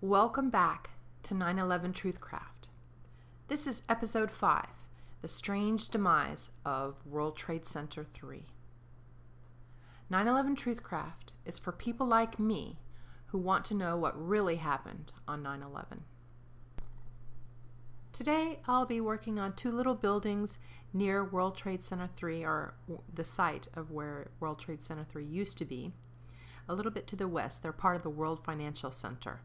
Welcome back to 9/11 TruthCraft. This is episode 5, The Strange Demise of World Trade Center 3. 9/11 TruthCraft is for people like me who want to know what really happened on 9/11. Today I'll be working on two little buildings near World Trade Center 3, or the site of where World Trade Center 3 used to be. A little bit to the west, they're part of the World Financial Center.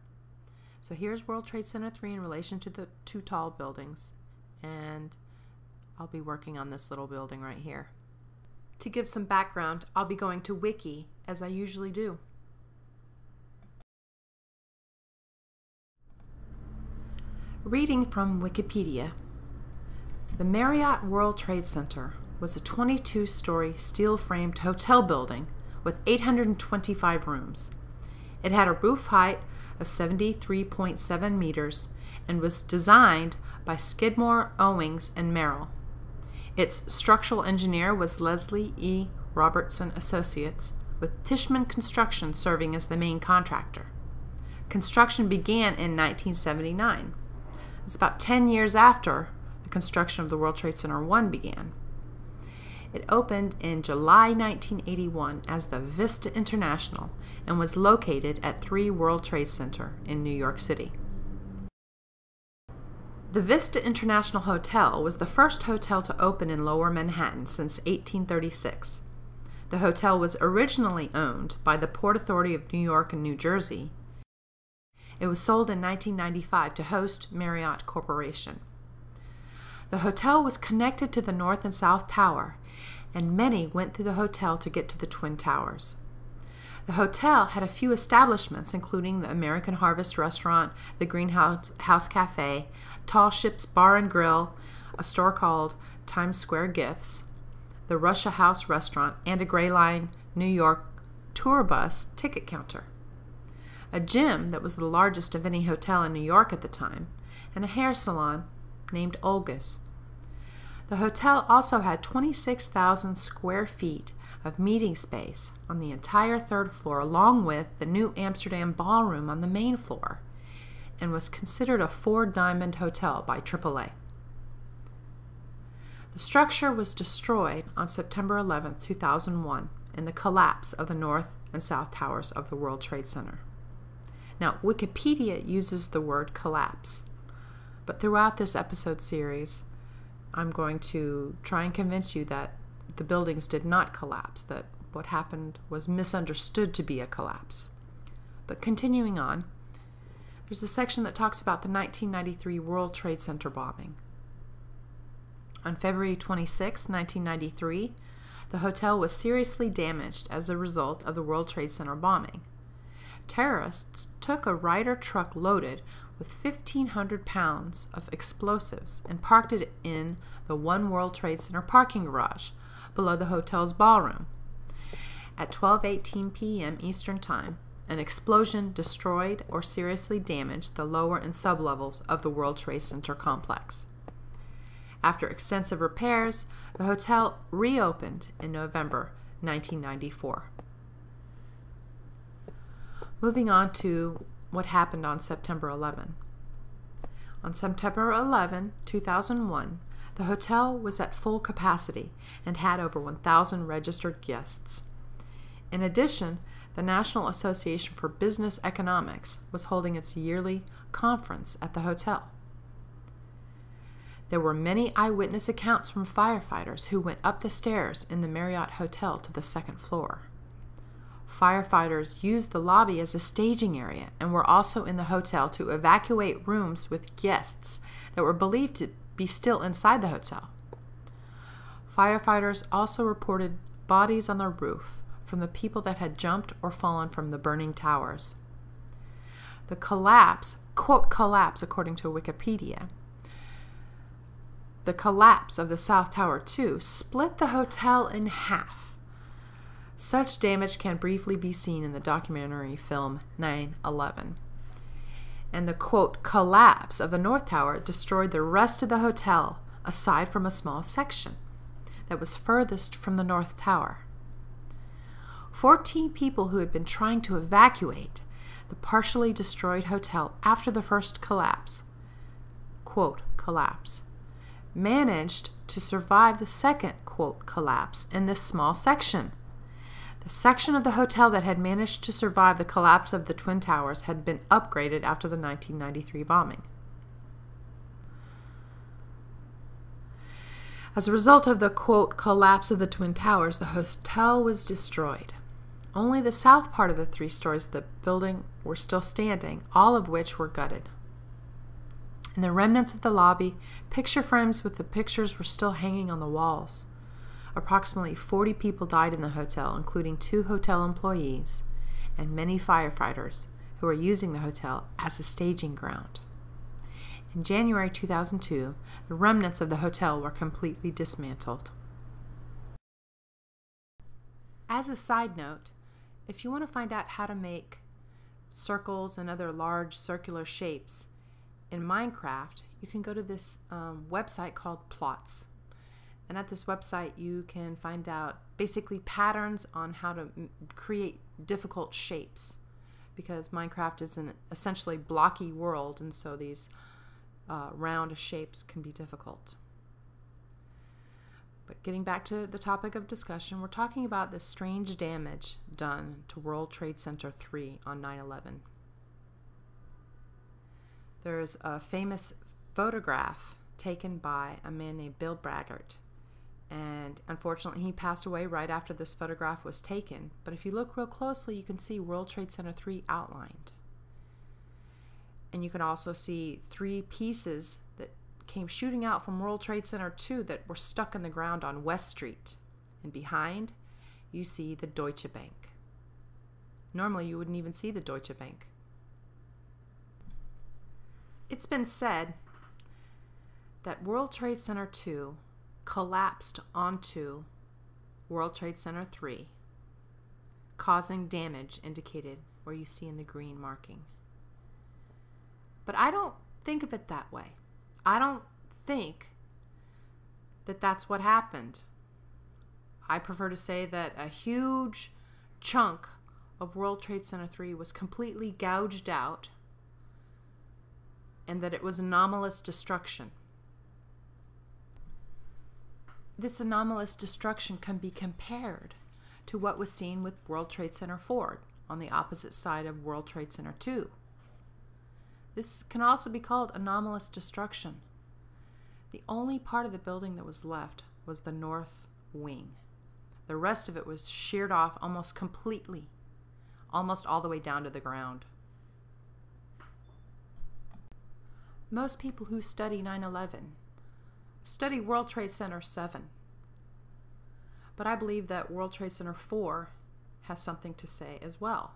So here's World Trade Center 3 in relation to the two tall buildings, and I'll be working on this little building right here. To give some background, I'll be going to Wiki, as I usually do. Reading from Wikipedia, the Marriott World Trade Center was a 22-story steel-framed hotel building with 825 rooms. It had a roof height of 73.7 meters and was designed by Skidmore, Owings, and Merrill. Its structural engineer was Leslie E. Robertson Associates, with Tishman Construction serving as the main contractor. Construction began in 1979. It's about 10 years after the construction of the World Trade Center 1 began. It opened in July 1981 as the Vista International and was located at 3 World Trade Center in New York City. The Vista International Hotel was the first hotel to open in Lower Manhattan since 1836. The hotel was originally owned by the Port Authority of New York and New Jersey. It was sold in 1995 to Host Marriott Corporation. The hotel was connected to the North and South Tower, and many went through the hotel to get to the Twin Towers. The hotel had a few establishments, including the American Harvest Restaurant, the Greenhouse Cafe, Tall Ships Bar and Grill, a store called Times Square Gifts, the Russia House Restaurant, and a Gray Line New York tour bus ticket counter, a gym that was the largest of any hotel in New York at the time, and a hair salon named Olga's. The hotel also had 26,000 square feet of meeting space on the entire 3rd floor, along with the New Amsterdam Ballroom on the main floor, and was considered a 4-diamond hotel by AAA. The structure was destroyed on September 11, 2001, in the collapse of the North and South Towers of the World Trade Center. Now, Wikipedia uses the word collapse, but throughout this episode series, I'm going to try and convince you that the buildings did not collapse, that what happened was misunderstood to be a collapse. But continuing on, there's a section that talks about the 1993 World Trade Center bombing. On February 26, 1993, the hotel was seriously damaged as a result of the World Trade Center bombing. Terrorists took a Ryder truck loaded with 1,500 pounds of explosives and parked it in the One World Trade Center parking garage below the hotel's ballroom. At 12:18 p.m. Eastern Time, an explosion destroyed or seriously damaged the lower and sublevels of the World Trade Center complex. After extensive repairs, the hotel reopened in November 1994. Moving on to what happened on September 11. On September 11, 2001, the hotel was at full capacity and had over 1,000 registered guests. In addition, the National Association for Business Economics was holding its yearly conference at the hotel. There were many eyewitness accounts from firefighters who went up the stairs in the Marriott Hotel to the 2nd floor. Firefighters used the lobby as a staging area and were also in the hotel to evacuate rooms with guests that were believed to be still inside the hotel. Firefighters also reported bodies on the roof from the people that had jumped or fallen from the burning towers. The collapse, quote collapse according to Wikipedia, the collapse of the South Tower 2 split the hotel in half. Such damage can briefly be seen in the documentary film 9/11. And the, quote, collapse of the North Tower destroyed the rest of the hotel, aside from a small section that was furthest from the North Tower. 14 people who had been trying to evacuate the partially destroyed hotel after the first collapse, quote, collapse, managed to survive the second, quote, collapse in this small section. The section of the hotel that had managed to survive the collapse of the Twin Towers had been upgraded after the 1993 bombing. As a result of the, quote, collapse of the Twin Towers, the hotel was destroyed. Only the south part of the 3 stories of the building were still standing, all of which were gutted. In the remnants of the lobby, picture frames with the pictures were still hanging on the walls. Approximately 40 people died in the hotel, including 2 hotel employees and many firefighters who were using the hotel as a staging ground. In January 2002, the remnants of the hotel were completely dismantled. As a side note, if you want to find out how to make circles and other large circular shapes in Minecraft, you can go to this website called Plots. And at this website you can find out basically patterns on how to create difficult shapes, because Minecraft is an essentially blocky world, and so these round shapes can be difficult. But getting back to the topic of discussion, we're talking about the strange damage done to World Trade Center 3 on 9/11. There's a famous photograph taken by a man named Bill Braggart, and unfortunately he passed away right after this photograph was taken. But if you look real closely, you can see World Trade Center 3 outlined. And you can also see 3 pieces that came shooting out from World Trade Center 2 that were stuck in the ground on West Street. And behind, you see the Deutsche Bank. Normally, you wouldn't even see the Deutsche Bank. It's been said that World Trade Center 2 collapsed onto World Trade Center 3, causing damage indicated where you see in the green marking. But I don't think of it that way. I don't think that that's what happened. I prefer to say that a huge chunk of World Trade Center 3 was completely gouged out, and that it was anomalous destruction. This anomalous destruction can be compared to what was seen with World Trade Center 4 on the opposite side of World Trade Center 2. This can also be called anomalous destruction. The only part of the building that was left was the north wing. The rest of it was sheared off almost completely, almost all the way down to the ground. Most people who study 9/11 study World Trade Center 7. But I believe that World Trade Center 4 has something to say as well.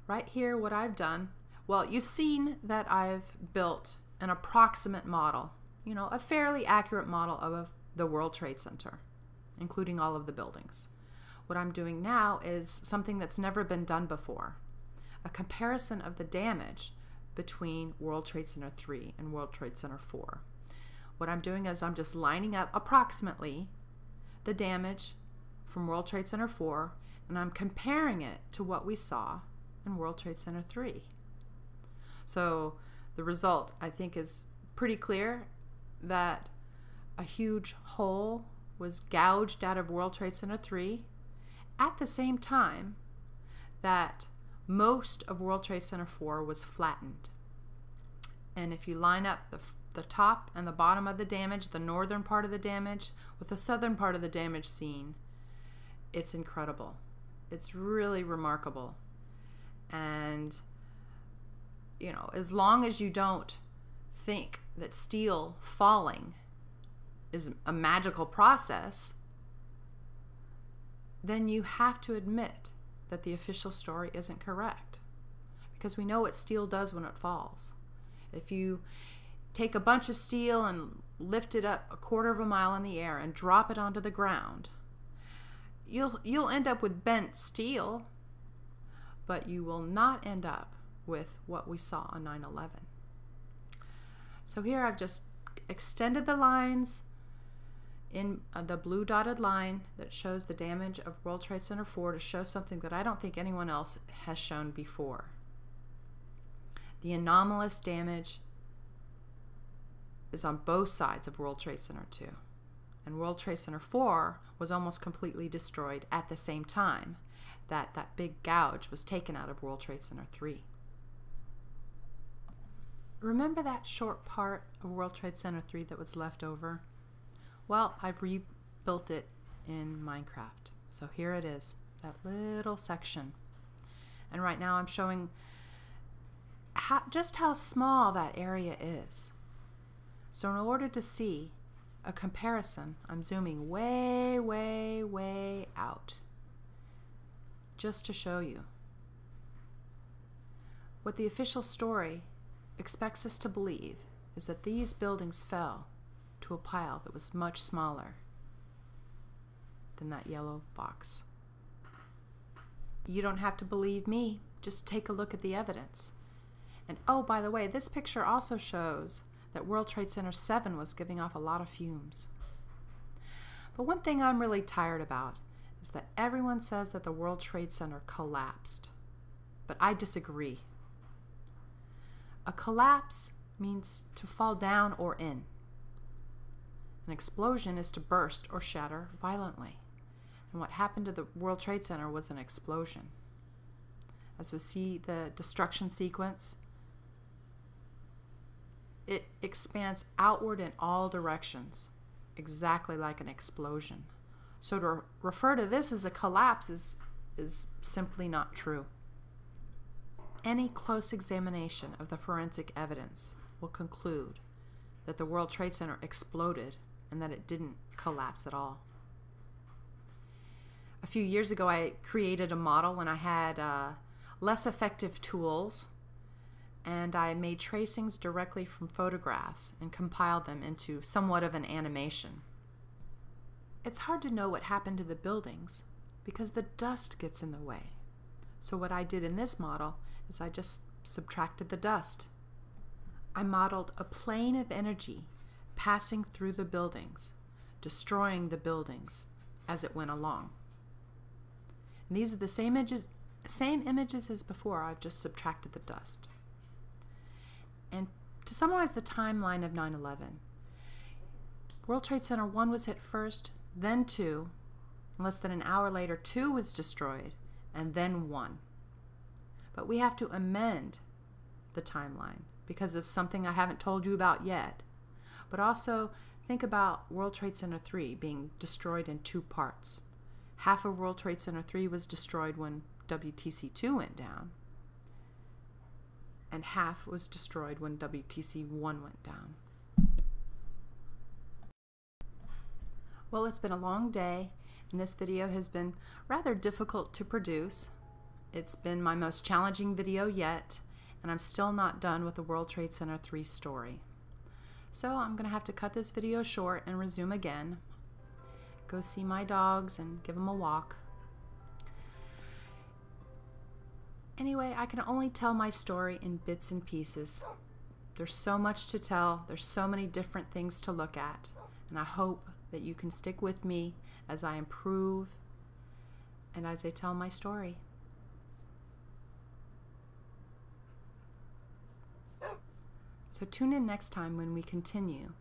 Right here, what I've done, well, you've seen that I've built an approximate model, a fairly accurate model of the World Trade Center, including all of the buildings. What I'm doing now is something that's never been done before, a comparison of the damage between World Trade Center 3 and World Trade Center 4. What I'm doing is I'm just lining up approximately the damage from World Trade Center 4, and I'm comparing it to what we saw in World Trade Center 3. So the result, I think, is pretty clear that a huge hole was gouged out of World Trade Center 3 at the same time that most of World Trade Center 4 was flattened. And if you line up the top and the bottom of the damage, the northern part of the damage with the southern part of the damage seen, it's incredible. It's really remarkable. And as long as you don't think that steel falling is a magical process, then you have to admit that the official story isn't correct, because we know what steel does when it falls. If you take a bunch of steel and lift it up 1/4 of a mile in the air and drop it onto the ground, you'll end up with bent steel, but you will not end up with what we saw on 9/11. So here I've just extended the lines in the blue dotted line that shows the damage of World Trade Center 4 to show something that I don't think anyone else has shown before. The anomalous damage is on both sides of World Trade Center 2. And World Trade Center 4 was almost completely destroyed at the same time that that big gouge was taken out of World Trade Center 3. Remember that short part of World Trade Center 3 that was left over? Well, I've rebuilt it in Minecraft. So here it is, that little section. And right now I'm showing just how small that area is. So in order to see a comparison, I'm zooming way, way, way out just to show you. What the official story expects us to believe is that these buildings fell to a pile that was much smaller than that yellow box. You don't have to believe me, just take a look at the evidence. And oh, by the way, this picture also shows that World Trade Center 7 was giving off a lot of fumes. But one thing I'm really tired about is that everyone says that the World Trade Center collapsed. But I disagree. A collapse means to fall down or in. An explosion is to burst or shatter violently. And what happened to the World Trade Center was an explosion. As we see the destruction sequence, it expands outward in all directions, exactly like an explosion. So to refer to this as a collapse is simply not true. Any close examination of the forensic evidence will conclude that the World Trade Center exploded and that it didn't collapse at all. A few years ago I created a model when I had less effective tools, and I made tracings directly from photographs and compiled them into somewhat of an animation. It's hard to know what happened to the buildings because the dust gets in the way. So what I did in this model is I just subtracted the dust. I modeled a plane of energy passing through the buildings, destroying the buildings as it went along. And these are the same images as before, I've just subtracted the dust. And to summarize the timeline of 9/11, World Trade Center 1 was hit first, then 2. Less than an hour later, 2 was destroyed, and then 1. But we have to amend the timeline because of something I haven't told you about yet. But also think about World Trade Center 3 being destroyed in 2 parts. Half of World Trade Center 3 was destroyed when WTC 2 went down, and half was destroyed when WTC 1 went down. Well, it's been a long day, and this video has been rather difficult to produce. It's been my most challenging video yet, and I'm still not done with the World Trade Center 3 story. So I'm going to have to cut this video short and resume again. Go see my dogs and give them a walk. Anyway, I can only tell my story in bits and pieces. There's so much to tell, there's so many different things to look at, and I hope that you can stick with me as I improve and as I tell my story. So tune in next time when we continue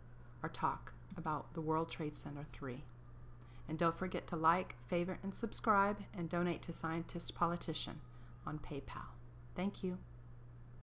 our talk about the World Trade Center 3. And don't forget to like, favorite, and subscribe, and donate to Scientist Politician on PayPal. Thank you.